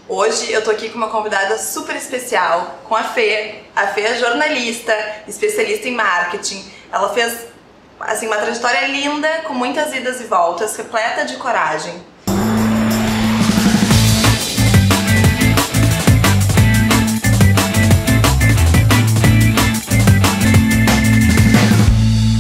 Hoje eu tô aqui com uma convidada super especial, com a Fê. A Fê é jornalista, especialista em marketing. Ela fez assim, uma trajetória linda, com muitas idas e voltas, repleta de coragem.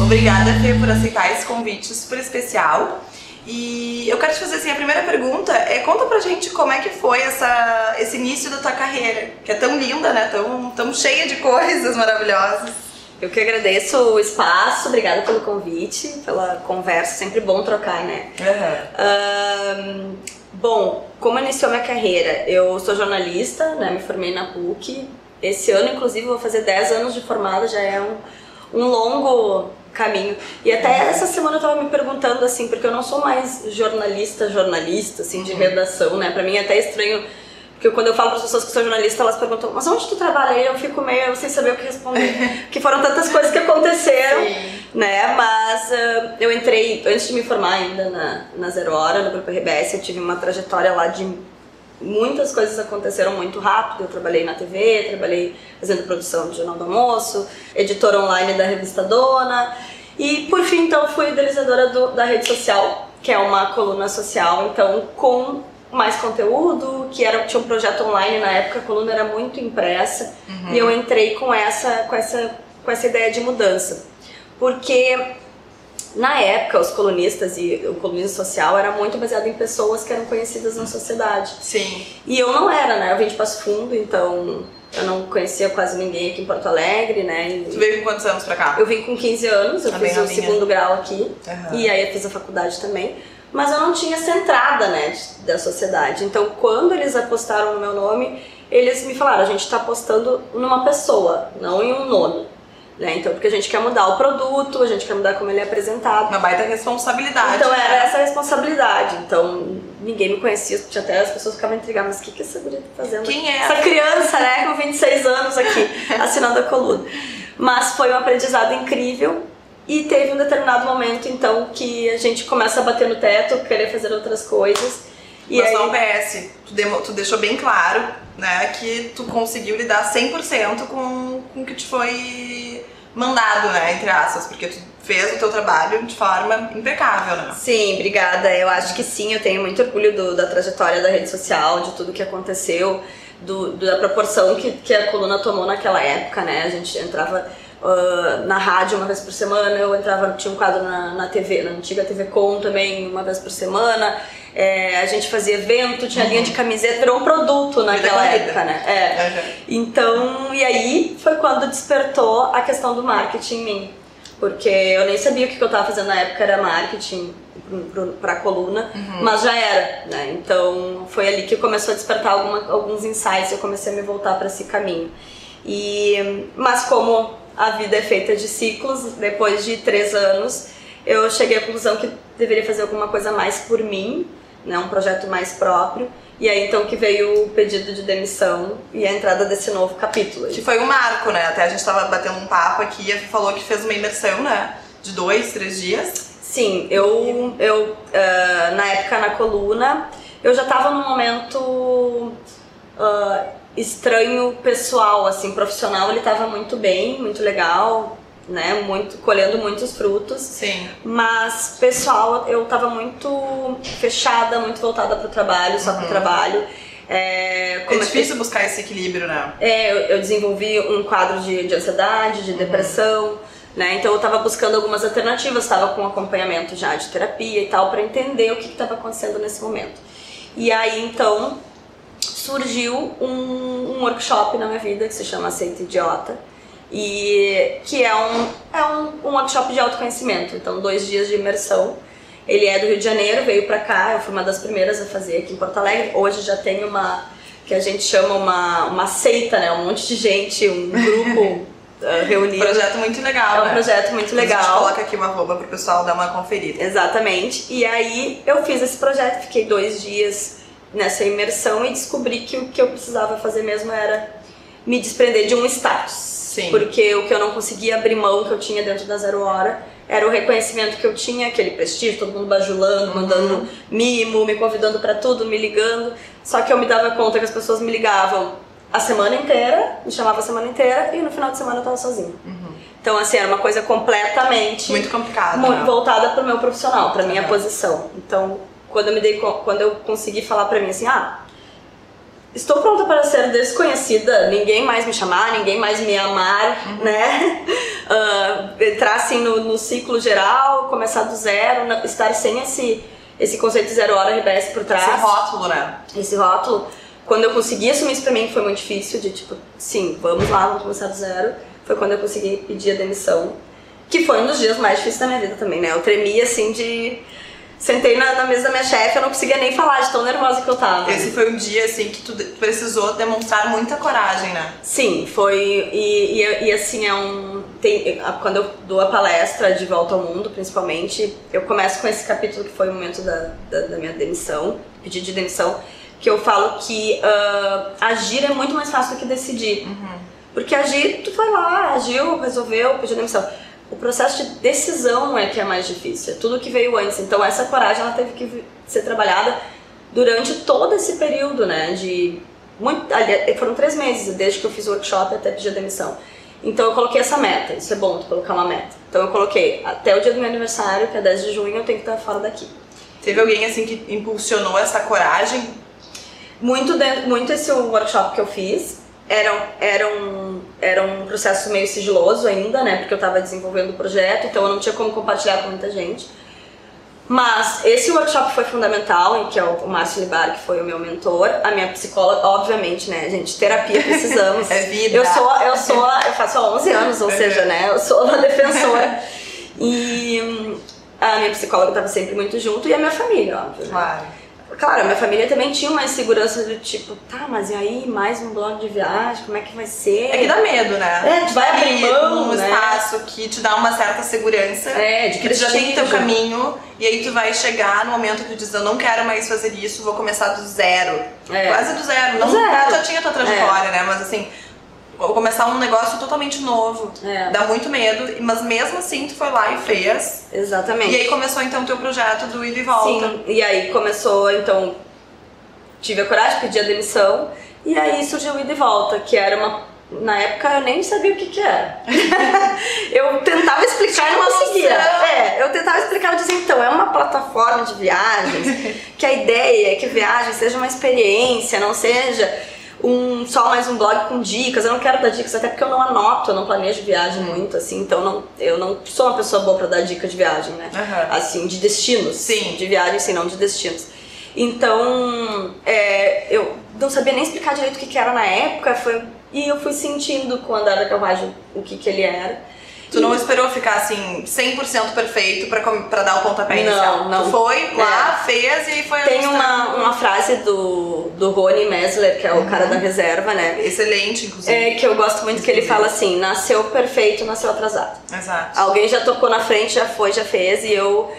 Obrigada, Fê, por aceitar esse convite super especial. E eu quero te fazer assim, a primeira pergunta conta pra gente como é que foi esse início da tua carreira, que é tão linda, né? Tão cheia de coisas maravilhosas. Eu que agradeço o espaço, obrigada pelo convite, pela conversa, sempre bom trocar, né? Bom, como iniciou minha carreira? Eu sou jornalista, né? Me formei na PUC. Esse ano, inclusive, vou fazer 10 anos de formada, já é um longo caminho. E até essa semana eu tava me perguntando assim, porque eu não sou mais jornalista, assim, de redação, né? Pra mim é até estranho, porque quando eu falo para as pessoas que sou jornalista, elas perguntam, mas onde tu trabalha? E eu fico meio sem saber o que responder, porque foram tantas coisas que aconteceram, né? Mas eu entrei, antes de me formar ainda na Zero Hora, no Grupo RBS, eu tive uma trajetória lá de muitas coisas aconteceram muito rápido. Eu trabalhei na TV, trabalhei fazendo produção do Jornal do Almoço, editora online da revista Dona e por fim então fui idealizadora da rede social, que é uma coluna social, então com mais conteúdo, tinha um projeto online na época, a coluna era muito impressa e eu entrei com essa ideia de mudança, porque na época, os colunistas e o colunismo social era muito baseado em pessoas que eram conhecidas na sociedade. Sim. E eu não era, né? Eu vim de Passo Fundo, então eu não conhecia quase ninguém aqui em Porto Alegre, né? Tu veio com quantos anos pra cá? Eu vim com 15 anos, eu fiz o segundo grau aqui, e aí eu fiz a faculdade também. Mas eu não tinha essa entrada, né, da sociedade. Então, quando eles apostaram no meu nome, eles me falaram, a gente tá apostando numa pessoa, não em um nome. Né? Então, porque a gente quer mudar o produto, a gente quer mudar como ele é apresentado. Uma baita responsabilidade. Então era essa responsabilidade. Então ninguém me conhecia, até as pessoas ficavam intrigadas, mas o que essa guria tá fazendo? Quem é? Essa criança, né, com 26 anos aqui, assinando a coluna. Mas foi um aprendizado incrível e teve um determinado momento, então, que a gente começa a bater no teto, querer fazer outras coisas. E mas aí... só um PS, tu deixou bem claro, né, que tu conseguiu lidar 100% com o que te foi mandado, né, entre aspas, porque tu fez o teu trabalho de forma impecável, né? Sim, obrigada. Eu acho que sim, eu tenho muito orgulho da trajetória da rede social, de tudo que aconteceu, da proporção que a coluna tomou naquela época, né? A gente entrava na rádio uma vez por semana, tinha um quadro na TV, na antiga TV Com também, uma vez por semana. A gente fazia evento, tinha linha de camiseta, virou um produto naquela época, né? Então, e aí foi quando despertou a questão do marketing em mim, porque eu nem sabia o que eu estava fazendo na época, era marketing para a coluna, mas já era, né? Então foi ali que começou a despertar alguns insights, eu comecei a me voltar para esse caminho. Mas como a vida é feita de ciclos, depois de 3 anos eu cheguei à conclusão que deveria fazer alguma coisa mais por mim, né, um projeto mais próprio, e aí então que veio o pedido de demissão e a entrada desse novo capítulo. Que foi um marco, né? Até a gente tava batendo um papo aqui e a Fê falou que fez uma imersão, né? De 2, 3 dias. Sim, eu na época na coluna, eu já tava num momento estranho pessoal, assim, profissional, ele tava muito bem, muito legal, né, colhendo muitos frutos. Sim. Mas pessoal, eu tava muito fechada, muito voltada pro trabalho, só pro trabalho. É difícil buscar esse equilíbrio, né? Eu desenvolvi um quadro de ansiedade, de depressão, né? Então eu tava buscando algumas alternativas, tava com acompanhamento já de terapia e tal, pra entender o que tava acontecendo nesse momento. E aí então surgiu um workshop na minha vida que se chama Aceita Idiota, e que é um workshop de autoconhecimento, então 2 dias de imersão. Ele é do Rio de Janeiro, veio pra cá, eu fui uma das primeiras a fazer aqui em Porto Alegre. Hoje já tem que a gente chama uma seita, né, um monte de gente, um grupo reunido. Um projeto muito legal, É um projeto muito legal. A gente coloca aqui uma arroba pro pessoal dar uma conferida. Exatamente, e aí eu fiz esse projeto, fiquei 2 dias nessa imersão e descobri que o que eu precisava fazer mesmo era me desprender de um status. Sim. Porque o que eu não conseguia abrir mão que eu tinha dentro da Zero Hora era o reconhecimento que eu tinha, aquele prestígio, todo mundo bajulando, mandando mimo, me convidando pra tudo, me ligando. Só que eu me dava conta que as pessoas me ligavam a semana inteira, me chamavam a semana inteira e no final de semana eu tava sozinha. Então, assim, era uma coisa completamente... Muito complicada. Voltada pro meu profissional, pra minha posição. Então, quando eu consegui falar pra mim assim, estou pronta para ser desconhecida, ninguém mais me chamar, ninguém mais me amar, né? Entrar assim no ciclo geral, começar do zero, estar sem esse conceito de 0 hora RBS por trás. Esse rótulo, né? Esse rótulo. Quando eu consegui assumir isso pra mim foi muito difícil, de tipo, sim, vamos lá, vamos começar do zero. Foi quando eu consegui pedir a demissão, que foi um dos dias mais difíceis da minha vida também, né? Eu tremia assim de... Sentei na mesa da minha chefe, eu não conseguia nem falar de tão nervosa que eu tava. Esse foi um dia, assim, que tu precisou demonstrar muita coragem, né? Sim, foi. E assim, quando eu dou a palestra de Volta ao Mundo, principalmente, eu começo com esse capítulo que foi o momento da minha demissão, pedido de demissão, que eu falo que agir é muito mais fácil do que decidir. Porque agir, tu foi lá, agiu, resolveu, pediu demissão. O processo de decisão é que é mais difícil, é tudo que veio antes. Então essa coragem ela teve que ser trabalhada durante todo esse período, né? Foram 3 meses, desde que eu fiz o workshop até pedir a demissão. Então eu coloquei essa meta, isso é bom, tu colocar uma meta. Então eu coloquei, até o dia do meu aniversário, que é 10 de junho, eu tenho que estar fora daqui. Teve alguém assim que impulsionou essa coragem? Muito esse workshop que eu fiz. Era um processo meio sigiloso ainda, né? Porque eu estava desenvolvendo o projeto, então eu não tinha como compartilhar com muita gente. Mas esse workshop foi fundamental, em que é o Márcio Libar, que foi o meu mentor, a minha psicóloga, obviamente, né, gente, terapia precisamos. É vida. Eu faço há 11 anos, ou seja, né, eu sou uma defensora. E a minha psicóloga estava sempre muito junto e a minha família, óbvio. Claro. Claro, a minha família também tinha uma insegurança do tipo, tá, mas e aí, mais um blog de viagem, como é que vai ser? É que dá medo, né? Tu vai abrir mão, um né? espaço que te dá uma certa segurança. De que tu já tem teu prestígio. caminho, e aí tu vai chegar no momento que tu diz, eu não quero mais fazer isso, vou começar do zero. Quase do zero. Não, zero. já tinha tua trajetória, né? Mas assim, vou começar um negócio totalmente novo. Dá muito medo, mas mesmo assim tu foi lá e fez. Exatamente. E aí começou então o teu projeto do Ida e Volta. Sim, e aí começou, então, tive a coragem, pedi a demissão, e aí surgiu o Ida e Volta, que era uma... Na época eu nem sabia o que era. Eu tentava explicar e não conseguia. Eu tentava explicar e dizia, então, é uma plataforma de viagens, que a ideia é que viagem seja uma experiência, não seja só mais um blog com dicas. Eu não quero dar dicas, até porque eu não anoto, eu não planejo viagem muito, assim, então eu não sou uma pessoa boa pra dar dica de viagem, né? Assim, de destinos. Sim. De viagem, sim, não de destinos. Então, eu não sabia nem explicar direito o que era na época, e eu fui sentindo com o andar da carruagem o que ele era. Tu não esperou ficar assim 100% perfeito pra dar o pontapé inicial? Não. Tu foi lá, fez e aí foi... Tem uma frase do Rony Mesler, que é o cara da reserva, né? Excelente, inclusive. Que eu gosto muito, que ele fala assim, nasceu perfeito, nasceu atrasado. Exato. Alguém já tocou na frente, já foi, já fez, e eu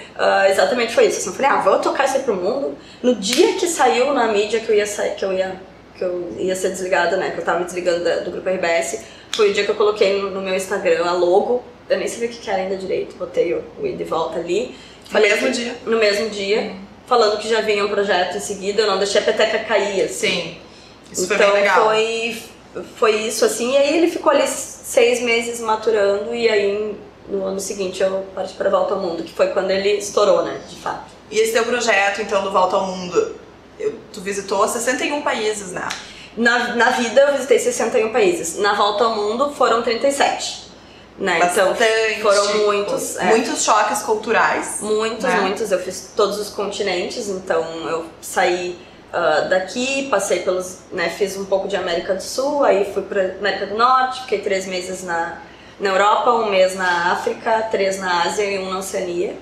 exatamente foi isso. Assim, eu falei, vou tocar isso aí pro mundo. No dia que saiu na mídia que eu ia ser desligada, né? Que eu tava me desligando do grupo RBS, foi o dia que eu coloquei no meu Instagram a logo. Eu nem sabia o que era ainda direito, botei o Ida e Volta ali. No mesmo dia, falando que já vinha um projeto em seguida, eu não deixei a peteca cair, assim. Sim, isso então, foi bem legal. Foi isso, assim, e aí ele ficou ali 6 meses maturando, e aí no ano seguinte eu parti para Volta ao Mundo, que foi quando ele estourou, né, de fato. E esse teu projeto, então, do Volta ao Mundo, tu visitou 61 países, né? Na vida eu visitei 61 países, na Volta ao Mundo foram 37. Né? Então foram muitos. Muitos choques culturais. Muitos. Eu fiz todos os continentes, então eu saí daqui, passei pelos. Né, fiz um pouco de América do Sul, aí fui para América do Norte, fiquei 3 meses na Europa, 1 mês na África, 3 na Ásia e 1 na Oceania.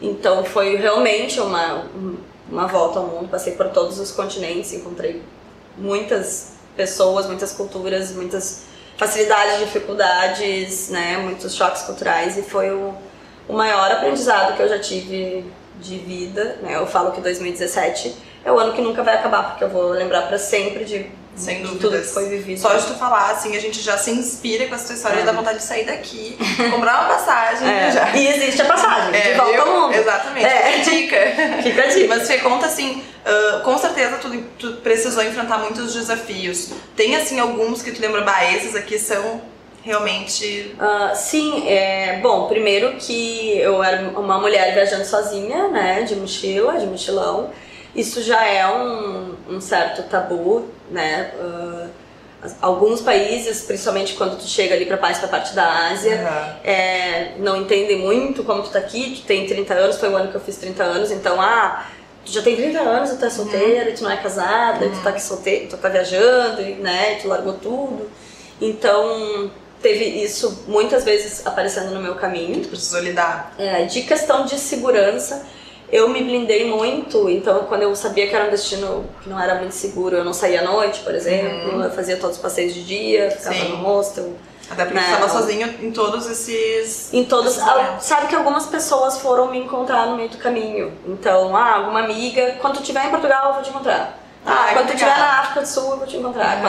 Então foi realmente uma volta ao mundo, passei por todos os continentes, encontrei muitas pessoas, muitas culturas, muitas facilidades, dificuldades, né, muitos choques culturais, e foi o maior aprendizado que eu já tive de vida, né? Eu falo que 2017 é o ano que nunca vai acabar, porque eu vou lembrar para sempre de Sem de dúvidas. tudo que foi vivido. Só de tu falar, assim, a gente já se inspira com essa tua história e dá vontade de sair daqui, comprar uma passagem. Já. E existe a passagem, de volta ao mundo. Exatamente, fica a dica. Fica a dica. Mas Fê, conta assim, com certeza tu precisou enfrentar muitos desafios. Tem assim alguns que tu lembra, esses aqui são realmente... Sim, bom, primeiro que eu era uma mulher viajando sozinha, né, de mochila, de mochilão. Isso já é um certo tabu, né? Alguns países, principalmente quando tu chega ali pra parte da Ásia, não entendem muito como tu tá aqui. Tu tem 30 anos, foi o ano que eu fiz 30 anos, então, tu já tem 30 anos e tu é solteira, tu não é casada, tu tá aqui solteira, tu tá viajando, né? Tu largou tudo. Então, teve isso muitas vezes aparecendo no meu caminho. Tu precisou lidar. De questão de segurança, eu me blindei muito, então quando eu sabia que era um destino que não era muito seguro, eu não saía à noite, por exemplo, eu fazia todos os passeios de dia, ficava no hostel. Até porque você estava sozinho em todos esses... Sabe que algumas pessoas foram me encontrar no meio do caminho, então, alguma amiga, quando tu estiver em Portugal eu vou te encontrar. Quando tu estiver na África do Sul eu vou te encontrar.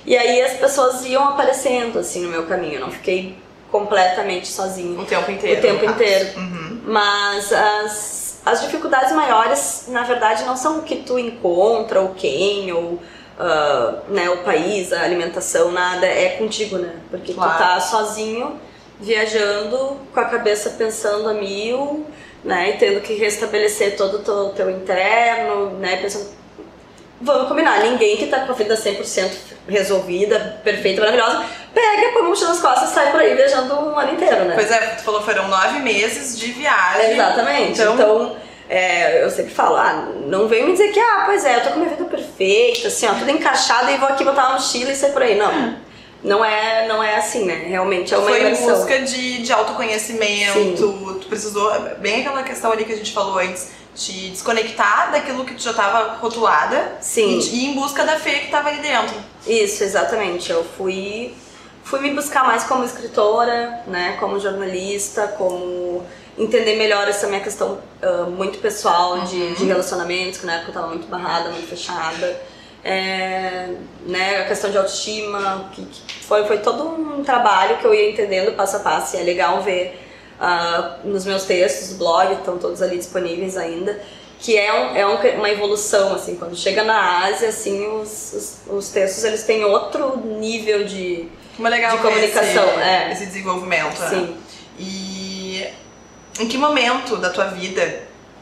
E aí as pessoas iam aparecendo assim no meu caminho, eu não fiquei completamente sozinha. O tempo inteiro. Mas as dificuldades maiores, na verdade, não são o que tu encontra, ou quem, ou né, o país, a alimentação, nada, é contigo, né? Porque tu tá sozinho, viajando, com a cabeça pensando a mil, né? E tendo que restabelecer todo o teu interno, né? Pensando, vamos combinar, ninguém que tá com a vida 100% resolvida, perfeita, maravilhosa, pega, põe a mochila nas costas e sai por aí viajando um ano inteiro, né? Pois é, tu falou, foram 9 meses de viagem. Exatamente. Então eu sempre falo, não vem me dizer que, pois é, eu tô com a minha vida perfeita, assim, tudo encaixado e vou aqui botar uma mochila e sair por aí. Não é assim, né? Realmente é uma imersão. Foi em busca de autoconhecimento, tu precisou, bem aquela questão ali que a gente falou antes, te desconectar daquilo que tu já estava rotulada. Sim. E ir em busca da Fê que estava ali dentro. Isso, exatamente. Eu fui me buscar mais como escritora, né, como jornalista, como entender melhor essa minha questão muito pessoal de relacionamentos, que na época eu estava muito barrada, muito fechada. Né, a questão de autoestima, que foi todo um trabalho que eu ia entendendo passo a passo, e é legal ver nos meus textos do blog, estão todos ali disponíveis ainda, que uma evolução, assim, quando chega na Ásia, assim, os textos eles têm outro nível de comunicação. Esse desenvolvimento. Sim. Né? E em que momento da tua vida,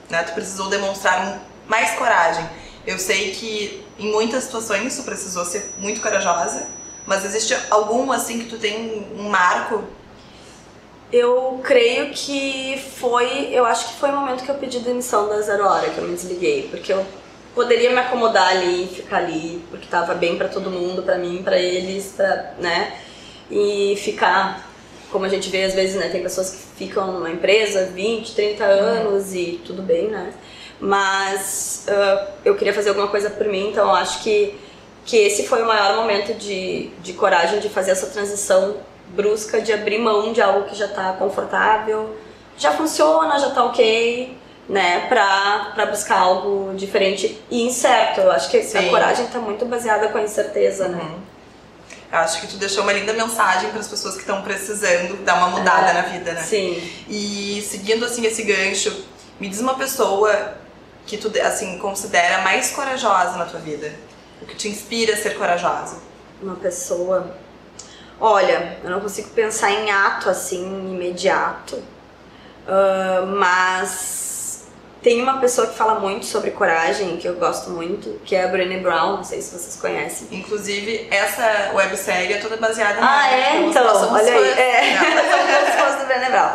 né, tu precisou demonstrar mais coragem? Eu sei que em muitas situações tu precisou ser muito corajosa, mas existe algum assim que tu tem um marco? Eu creio que eu acho que foi o momento que eu pedi demissão da 0 Hora, que eu me desliguei, porque eu poderia me acomodar ali, ficar ali, porque tava bem pra todo mundo, pra mim, pra eles, né, e ficar, como a gente vê às vezes, né, tem pessoas que ficam numa empresa 20, 30 anos e tudo bem, né, mas eu queria fazer alguma coisa por mim, então eu acho que esse foi o maior momento de coragem de fazer essa transição brusca, de abrir mão de algo que já tá confortável, já funciona, já tá ok, né, pra buscar algo diferente e incerto. Eu acho que a coragem tá muito baseada com a incerteza, né. Eu acho que tu deixou uma linda mensagem para as pessoas que estão precisando dar uma mudada na vida, né? Sim. E seguindo assim esse gancho, me diz uma pessoa que tu assim considera mais corajosa na tua vida, o que te inspira a ser corajosa. Uma pessoa... Olha, eu não consigo pensar em ato assim imediato, mas tem uma pessoa que fala muito sobre coragem, que eu gosto muito, que é a Brené Brown, não sei se vocês conhecem. Inclusive, essa websérie é toda baseada então, olha aí. Nós somos fãs do Brené Brown,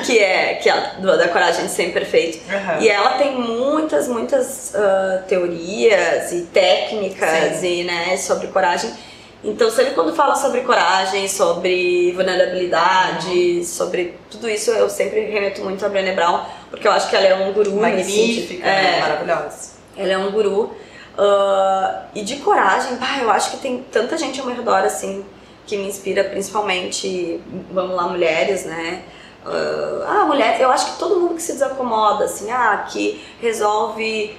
que é da coragem de ser imperfeito. E ela tem muitas teorias e técnicas e, né, sobre coragem. Então, sempre quando fala sobre coragem, sobre vulnerabilidade, sobre tudo isso, eu sempre remeto muito a Brené Brown, porque eu acho que ela é um guru. Magnífica, maravilhosa. Ela é um guru. E de coragem, eu acho que tem tanta gente ao meu redor, assim, que me inspira, principalmente, vamos lá, mulheres, né? Mulher, eu acho que todo mundo que se desacomoda, assim, que resolve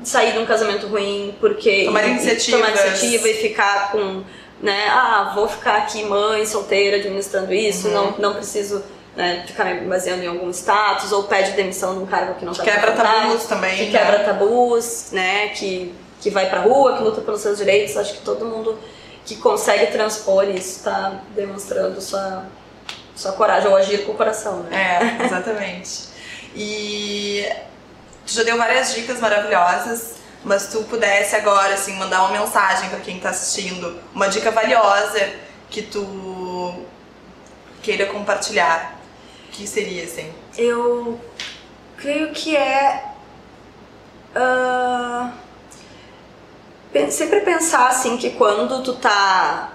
sair de um casamento ruim, porque tomar iniciativa e ficar com, né, vou ficar aqui mãe, solteira, administrando isso, não preciso, né, ficar me baseando em algum status, ou pede demissão de um cargo que não está quebra tabus também, que quebra tabus, né, que vai pra rua, que luta pelos seus direitos. Acho que todo mundo que consegue transpor isso está demonstrando sua coragem, ou agir com o coração, né? Exatamente. E tu já deu várias dicas maravilhosas, mas tu pudesse agora, assim, mandar uma mensagem pra quem tá assistindo, uma dica valiosa que tu queira compartilhar, o que seria, assim? Eu creio que sempre pensar, assim, que quando tu tá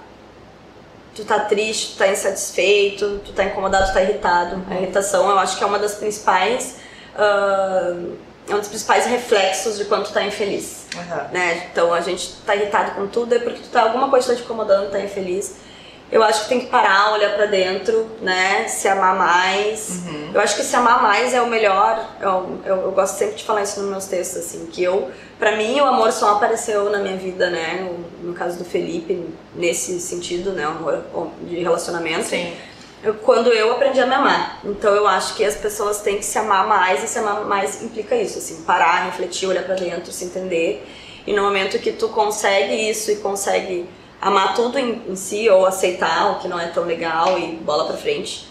triste, tu tá insatisfeito, tu tá incomodado, tu tá irritado. A irritação, eu acho que é uma das principais um dos principais reflexos de quando tu tá infeliz, né? Então a gente tá irritado com tudo é porque alguma coisa tá te incomodando, tá infeliz. Eu acho que tem que parar, olhar pra dentro, né? Se amar mais. Eu acho que se amar mais é o melhor. Eu gosto sempre de falar isso nos meus textos, assim, que pra mim o amor só apareceu na minha vida, né? No caso do Felipe, nesse sentido, né? O amor de relacionamento. Sim. Quando eu aprendi a me amar. Então eu acho que as pessoas têm que se amar mais, e se amar mais implica isso, assim, parar, refletir, olhar pra dentro, se entender. E no momento que tu consegue isso e consegue amar tudo em si, ou aceitar o que não é tão legal e bola pra frente,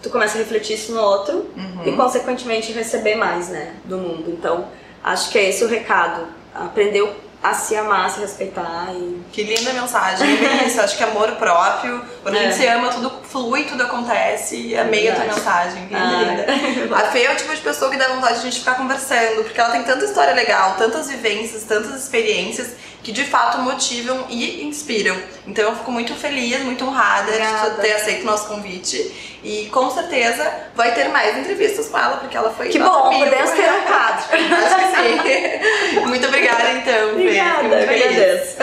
tu começa a refletir isso no outro e consequentemente receber mais, né, do mundo. Então acho que é esse o recado, aprender a se amar, a se respeitar. Que linda mensagem, é isso, acho que amor próprio, quando a gente se ama, tudo flui, tudo acontece, e amei a tua mensagem, linda. A Fê é o tipo de pessoa que dá vontade de a gente ficar conversando, porque ela tem tanta história legal, tantas vivências, tantas experiências, que de fato motivam e inspiram. Então eu fico muito feliz, muito honrada de ter aceito o nosso convite. E com certeza vai ter mais entrevistas com ela, porque ela foi... Que bom, podemos ter um quadro. Acho que sim. Muito obrigada então, Fê. Obrigada, eu agradeço.